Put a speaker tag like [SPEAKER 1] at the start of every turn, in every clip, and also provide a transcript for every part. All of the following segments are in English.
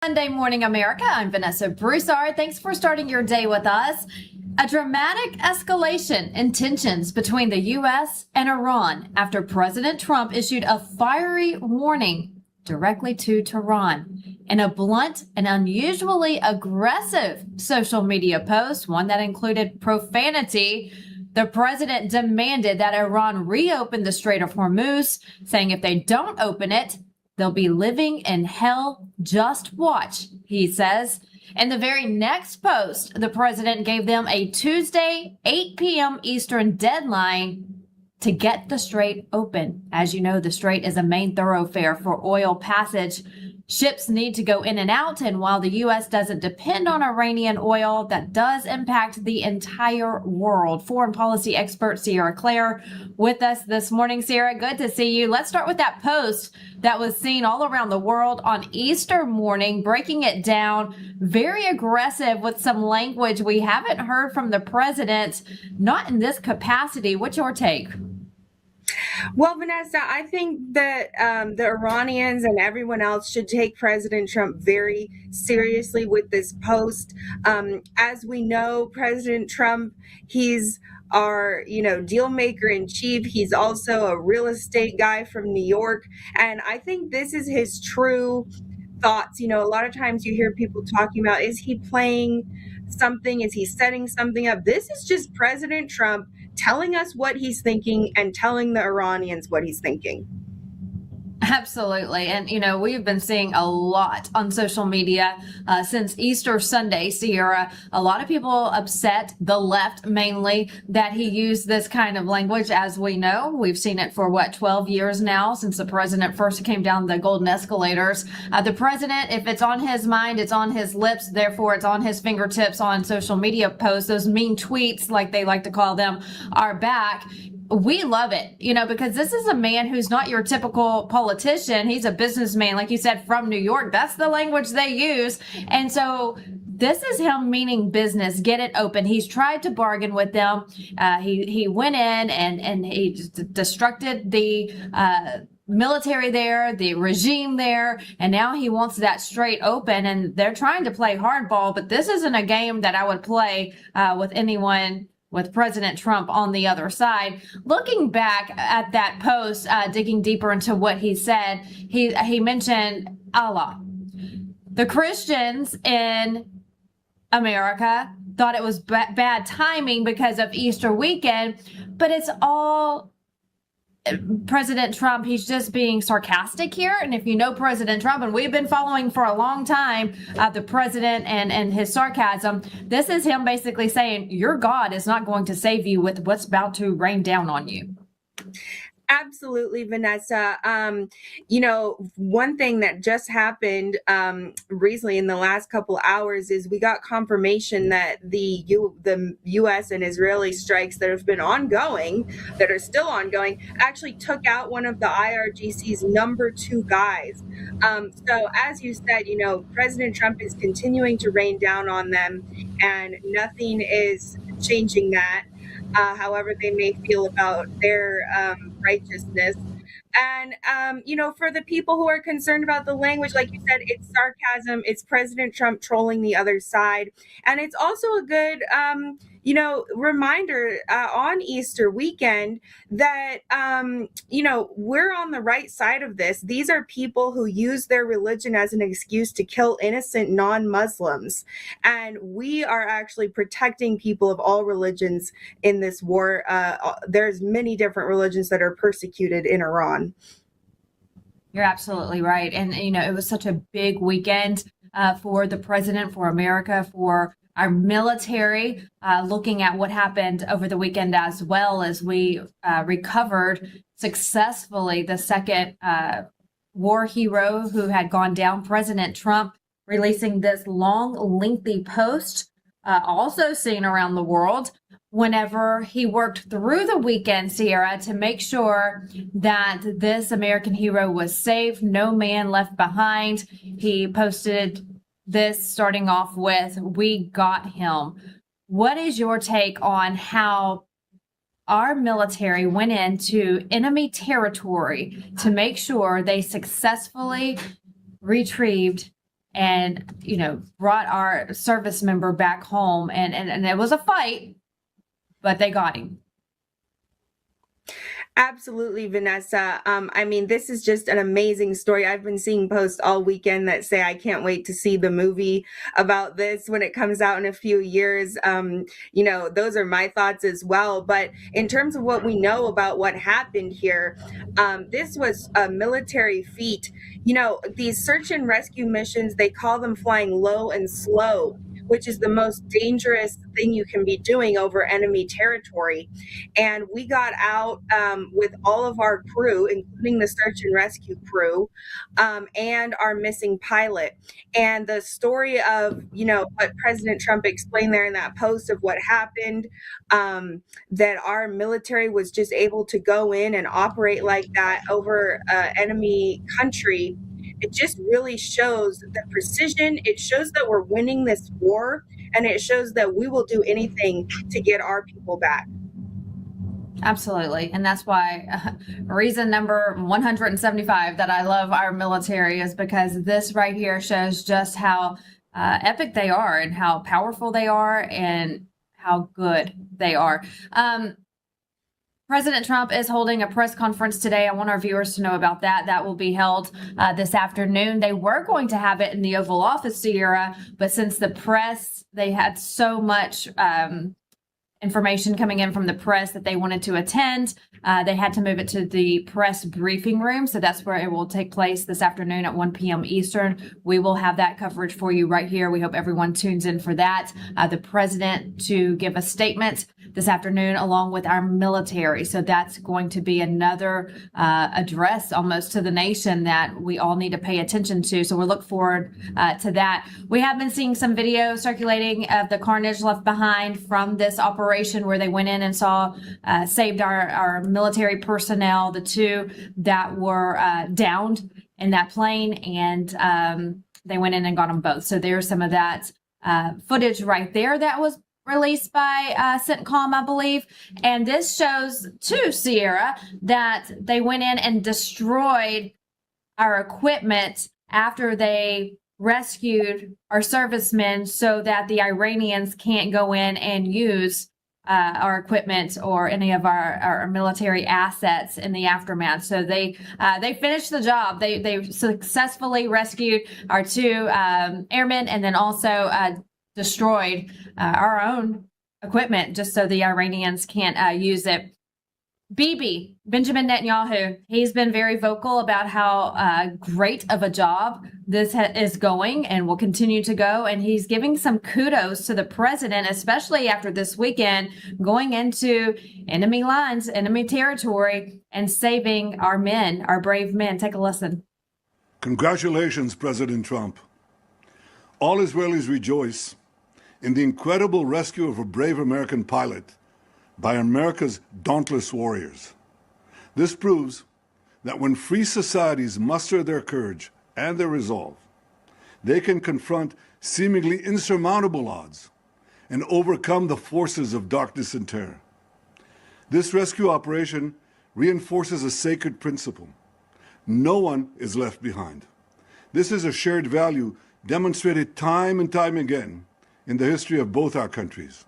[SPEAKER 1] Monday morning, America. I'm Vanessa Broussard. Thanks for starting your day with us. A dramatic escalation in tensions between the U.S. and Iran after President Trump issued a fiery warning directly to Tehran. In a blunt and unusually aggressive social media post, one that included profanity, the president demanded that Iran reopen the Strait of Hormuz, saying if they don't open it, they'll be living in hell. Just watch, he says. In the very next post, the president gave them a Tuesday, 8 p.m. Eastern deadline to get the strait open. As you know, the strait is a main thoroughfare for oil passage. Ships need to go in and out, and while the U.S. doesn't depend on Iranian oil, that does impact the entire world. Foreign policy expert Sierra Claire with us this morning. Sierra, good to see you. Let's start with that post that was seen all around the world on Easter morning, breaking it down, very aggressive with some language we haven't heard from the president, not in this capacity. What's your take?
[SPEAKER 2] Well, Vanessa, I think that the Iranians and everyone else should take President Trump very seriously with this post. As we know, President Trump, he's our, deal maker in chief. He's also a real estate guy from New York. And I think this is his true thoughts. A lot of times you hear people talking about, is he playing something? Is he setting something up? This is just President Trump telling us what he's thinking and telling the Iranians what he's thinking.
[SPEAKER 1] Absolutely. And, we've been seeing a lot on social media since Easter Sunday, Sierra. A lot of people upset, the left mainly, that he used this kind of language. As we know, we've seen it for 12 years now since the president first came down the golden escalators. The president, if it's on his mind, it's on his lips. Therefore, it's on his fingertips on social media posts. Those mean tweets, like they like to call them, are back. We love it, because this is a man who's not your typical politician. He's a businessman, like you said, from New York. That's the language they use. And so this is him meaning business. Get it open. He's tried to bargain with them. He went in and he destructed the military there, the regime there, and now he wants that strait open, and they're trying to play hardball, but this isn't a game that I would play with anyone with President Trump on the other side. Looking back at that post, digging deeper into what he said, he mentioned Allah. The Christians in America thought it was bad timing because of Easter weekend, but it's all President Trump. He's just being sarcastic here. And if you know President Trump, and we've been following for a long time, the president and his sarcasm, this is him basically saying your God is not going to save you with what's about to rain down on you.
[SPEAKER 2] Absolutely, Vanessa. One thing that just happened recently in the last couple hours is we got confirmation that the U.S. and Israeli strikes that have been ongoing, that are still ongoing, actually took out one of the IRGC's number 2 guys. So as you said, President Trump is continuing to rain down on them, and nothing is changing that. However they may feel about their righteousness. And, for the people who are concerned about the language, like you said, it's sarcasm. It's President Trump trolling the other side. And it's also a good, reminder on Easter weekend that, we're on the right side of this. These are people who use their religion as an excuse to kill innocent non-Muslims. And we are actually protecting people of all religions in this war. There's many different religions that are persecuted in Iran.
[SPEAKER 1] You're absolutely right. And, it was such a big weekend for the president, for America, for our military, looking at what happened over the weekend, as well as we recovered successfully the second war hero who had gone down, President Trump, releasing this long, lengthy post, also seen around the world, whenever he worked through the weekend, Sierra, to make sure that this American hero was safe, no man left behind. He posted this starting off with, "We got him." What is your take on how our military went into enemy territory to make sure they successfully retrieved and, brought our service member back home. And it was a fight, but they got him.
[SPEAKER 2] Absolutely, Vanessa. I mean, this is just an amazing story. I've been seeing posts all weekend that say I can't wait to see the movie about this when it comes out in a few years. Those are my thoughts as well. But in terms of what we know about what happened here, this was a military feat. These search and rescue missions, they call them flying low and slow, which is the most dangerous thing you can be doing over enemy territory. And we got out with all of our crew, including the search and rescue crew, and our missing pilot. And the story of, what President Trump explained there in that post of what happened, that our military was just able to go in and operate like that over enemy country. It just really shows the precision. It shows that we're winning this war, and it shows that we will do anything to get our people back.
[SPEAKER 1] Absolutely. And that's why reason number 175 that I love our military is because this right here shows just how epic they are and how powerful they are and how good they are. President Trump is holding a press conference today. I want our viewers to know about that. That will be held this afternoon. They were going to have it in the Oval Office, Sierra, but since the press, they had so much information coming in from the press that they wanted to attend. They had to move it to the press briefing room. So that's where it will take place this afternoon at 1 p.m. Eastern. We will have that coverage for you right here. We hope everyone tunes in for that. The president to give a statement this afternoon along with our military. So that's going to be another address almost to the nation that we all need to pay attention to. So we'll look forward to that. We have been seeing some video circulating of the carnage left behind from this operation where they went in and saved our military personnel, the two that were downed in that plane, and they went in and got them both. So there's some of that footage right there that was released by CENTCOM, I believe. And this shows too, Sierra, that they went in and destroyed our equipment after they rescued our servicemen so that the Iranians can't go in and use our equipment or any of our military assets in the aftermath. So they finished the job. They successfully rescued our two airmen and then also destroyed our own equipment just so the Iranians can't use it. Benjamin Netanyahu, he's been very vocal about how great of a job this is going and will continue to go. And he's giving some kudos to the president, especially after this weekend, going into enemy lines, enemy territory, and saving our men, our brave men. Take a listen.
[SPEAKER 3] Congratulations, President Trump. All Israelis rejoice in the incredible rescue of a brave American pilot by America's dauntless warriors. This proves that when free societies muster their courage and their resolve, they can confront seemingly insurmountable odds and overcome the forces of darkness and terror. This rescue operation reinforces a sacred principle. No one is left behind. This is a shared value demonstrated time and time again in the history of both our countries.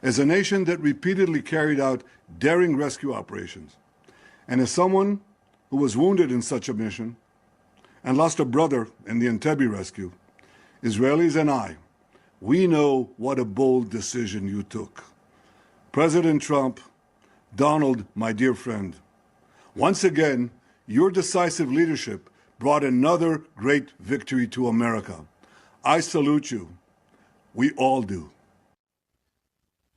[SPEAKER 3] As a nation that repeatedly carried out daring rescue operations, and as someone who was wounded in such a mission and lost a brother in the Entebbe rescue, Israelis and I, we know what a bold decision you took. President Trump, Donald, my dear friend, once again, your decisive leadership brought another great victory to America. I salute you. We all do.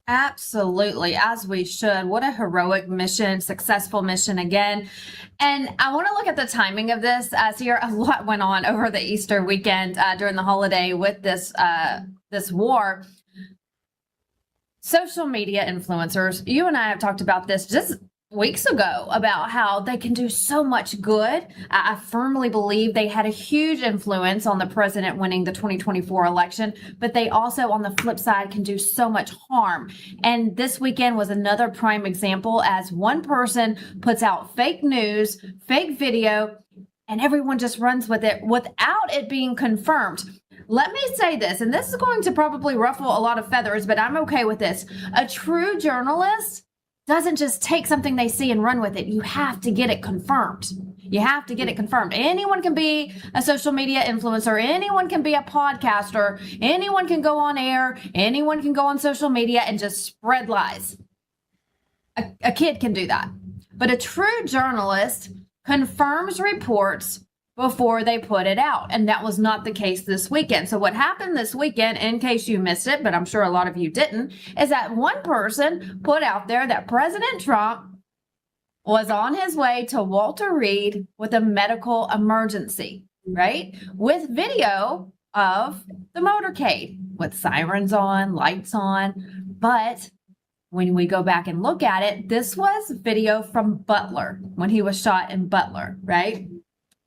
[SPEAKER 1] Absolutely, as we should. What a heroic mission, successful mission again. And I want to look at the timing of this. Sierra, a lot went on over the Easter weekend during the holiday with this war. Social media influencers, you and I have talked about this just weeks ago about how they can do so much good. I firmly believe they had a huge influence on the president winning the 2024 election, but they also, on the flip side, can do so much harm. And this weekend was another prime example as one person puts out fake news, fake video, and everyone just runs with it without it being confirmed. Let me say this, and this is going to probably ruffle a lot of feathers, but I'm okay with this. A true journalist doesn't just take something they see and run with it. You have to get it confirmed. You have to get it confirmed. Anyone can be a social media influencer. Anyone can be a podcaster. Anyone can go on air. Anyone can go on social media and just spread lies. A kid can do that. But a true journalist confirms reports before they put it out. And that was not the case this weekend. So what happened this weekend, in case you missed it, but I'm sure a lot of you didn't, is that one person put out there that President Trump was on his way to Walter Reed with a medical emergency, right? With video of the motorcade with sirens on, lights on. But when we go back and look at it, this was video from Butler when he was shot in Butler, right?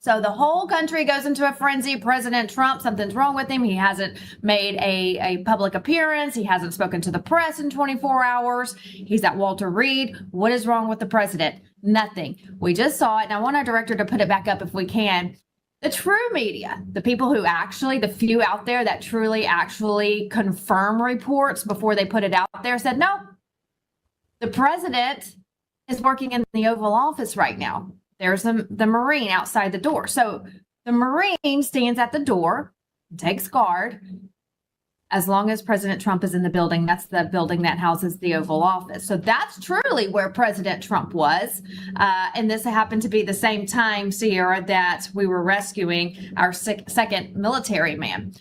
[SPEAKER 1] So the whole country goes into a frenzy. President Trump, something's wrong with him. He hasn't made a public appearance. He hasn't spoken to the press in 24 hours. He's at Walter Reed. What is wrong with the president? Nothing. We just saw it. And I want our director to put it back up if we can. The true media, the people who actually, the few out there that truly actually confirm reports before they put it out there, said, no, the president is working in the Oval Office right now. There's the Marine outside the door. So the Marine stands at the door, takes guard, as long as President Trump is in the building. That's the building that houses the Oval Office. So that's truly where President Trump was. And this happened to be the same time, Sierra, that we were rescuing our second military man.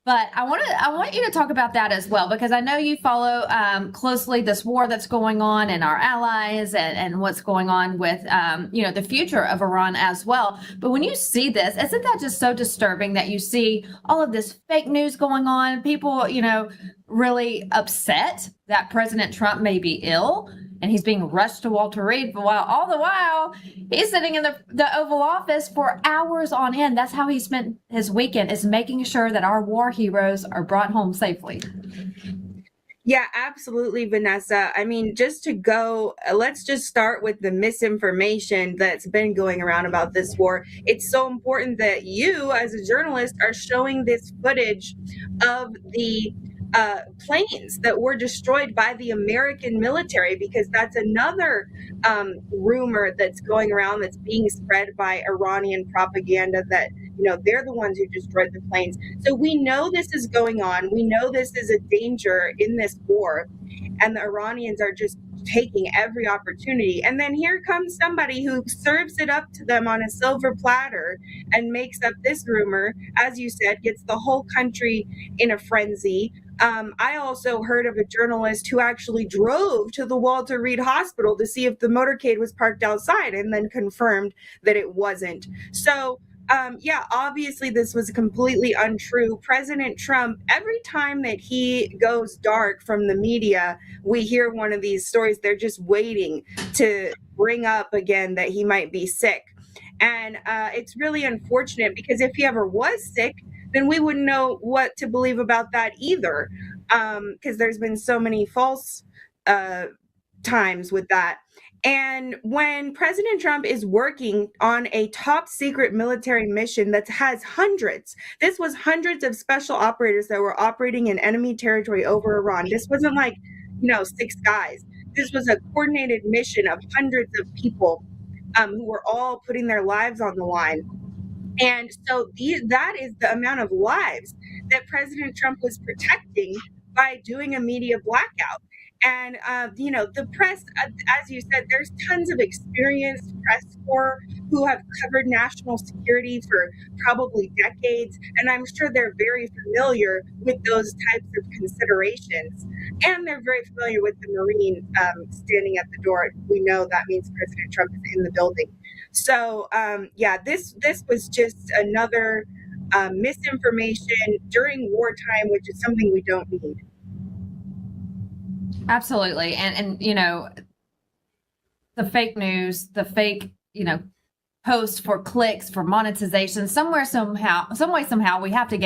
[SPEAKER 1] But I want you to talk about that as well, because I know you follow closely this war that's going on and our allies and what's going on with, the future of Iran as well. But when you see this, isn't that just so disturbing that you see all of this fake news going on? People, really upset that President Trump may be ill and he's being rushed to Walter Reed, while all the while he's sitting in the Oval Office for hours on end. That's how he spent his weekend, is making sure that our war heroes are brought home safely.
[SPEAKER 2] Yeah, absolutely, Vanessa. I mean, let's just start with the misinformation that's been going around about this war. It's so important that you, as a journalist, are showing this footage of the planes that were destroyed by the American military, because that's another rumor that's going around, that's being spread by Iranian propaganda, that they're the ones who destroyed the planes. So we know this is going on. We know this is a danger in this war, and the Iranians are just taking every opportunity. And then here comes somebody who serves it up to them on a silver platter and makes up this rumor, as you said, gets the whole country in a frenzy. I also heard of a journalist who actually drove to the Walter Reed Hospital to see if the motorcade was parked outside, and then confirmed that it wasn't. So obviously this was completely untrue. President Trump, every time that he goes dark from the media, we hear one of these stories. They're just waiting to bring up again that he might be sick. And it's really unfortunate, because if he ever was sick, then we wouldn't know what to believe about that either, because there's been so many false times with that. And when President Trump is working on a top secret military mission that has hundreds of special operators that were operating in enemy territory over Iran. This wasn't like, 6 guys. This was a coordinated mission of hundreds of people who were all putting their lives on the line. And so that is the amount of lives that President Trump was protecting by doing a media blackout. And, the press, as you said, there's tons of experienced press corps who have covered national security for probably decades. And I'm sure they're very familiar with those types of considerations. And they're very familiar with the Marine standing at the door. We know that means President Trump is in the building. So, this was just another misinformation during wartime, which is something we don't need.
[SPEAKER 1] Absolutely. And the fake news, the fake, posts for clicks, for monetization, some way, somehow we have to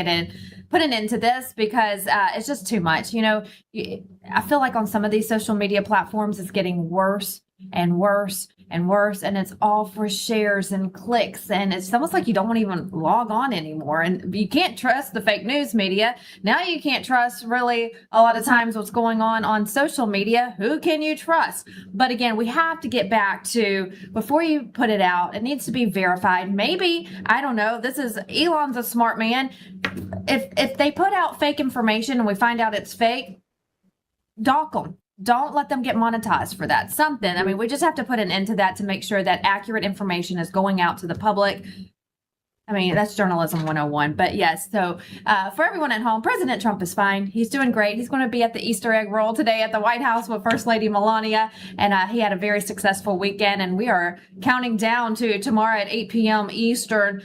[SPEAKER 1] put an end to this, because it's just too much. I feel like on some of these social media platforms, it's getting worse and worse and worse, and it's all for shares and clicks, and it's almost like you don't want to even log on anymore. And you can't trust the fake news media. Now you can't trust really a lot of times what's going on social media. Who can you trust? But again, we have to get back to, before you put it out, it needs to be verified. Maybe, I don't know, this is, Elon's a smart man. If they put out fake information and we find out it's fake, dock them. Don't let them get monetized for that. Something. I mean, we just have to put an end to that to make sure that accurate information is going out to the public. I mean, that's journalism 101. But yes, so for everyone at home, President Trump is fine. He's doing great. He's going to be at the Easter egg roll today at the White House with First Lady Melania. And he had a very successful weekend. And we are counting down to tomorrow at 8 p.m. Eastern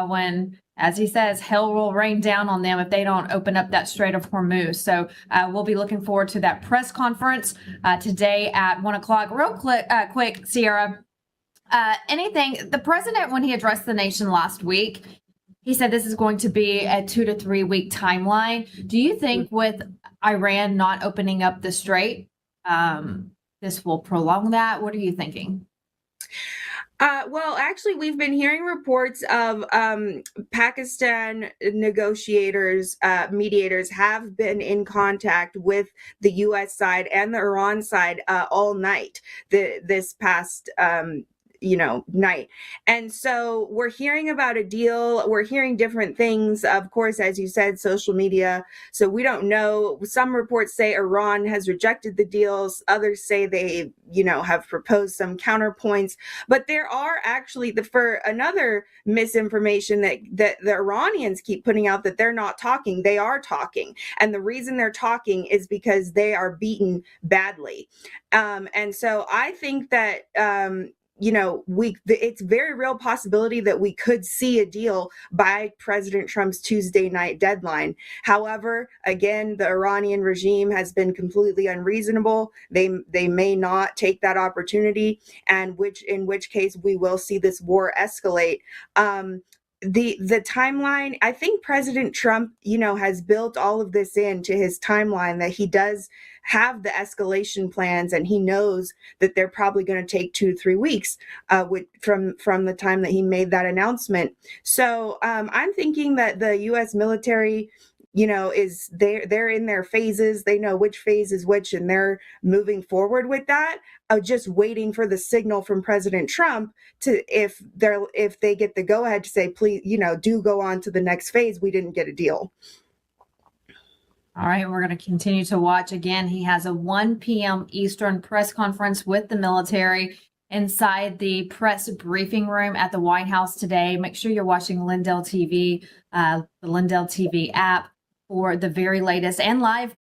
[SPEAKER 1] when, as he says, hell will rain down on them if they don't open up that Strait of Hormuz. So we'll be looking forward to that press conference today at 1 o'clock. Real quick, Sierra, anything, the president, when he addressed the nation last week, he said this is going to be a 2 to 3 week timeline. Do you think with Iran not opening up the Strait, this will prolong that? What are you thinking?
[SPEAKER 2] Well, actually, we've been hearing reports of Pakistan negotiators, mediators have been in contact with the U.S. side and the Iran side all night this past night. And so we're hearing about a deal. We're hearing different things, of course, as you said, social media. So we don't know. Some reports say Iran has rejected the deals. Others say they, have proposed some counterpoints. But there are actually, for another misinformation that the Iranians keep putting out, that they're not talking. They are talking. And the reason they're talking is because they are beaten badly. And so I think that, it's very real possibility that we could see a deal by President Trump's Tuesday night deadline. However, again, the Iranian regime has been completely unreasonable. They may not take that opportunity, and in which case we will see this war escalate. The timeline, I think President Trump, has built all of this into his timeline, that he does have the escalation plans, and he knows that they're probably going to take 2 to 3 weeks from the time that he made that announcement. So I'm thinking that the U.S. military, is they're in their phases. They know which phase is which, and they're moving forward with that. Just waiting for the signal from President Trump to, if they get the go ahead to say, please, do go on to the next phase. We didn't get a deal.
[SPEAKER 1] All right, we're going to continue to watch. Again, he has a 1 p.m. Eastern press conference with the military inside the press briefing room at the White House today. Make sure you're watching LindellTV, the LindellTV app, for the very latest and live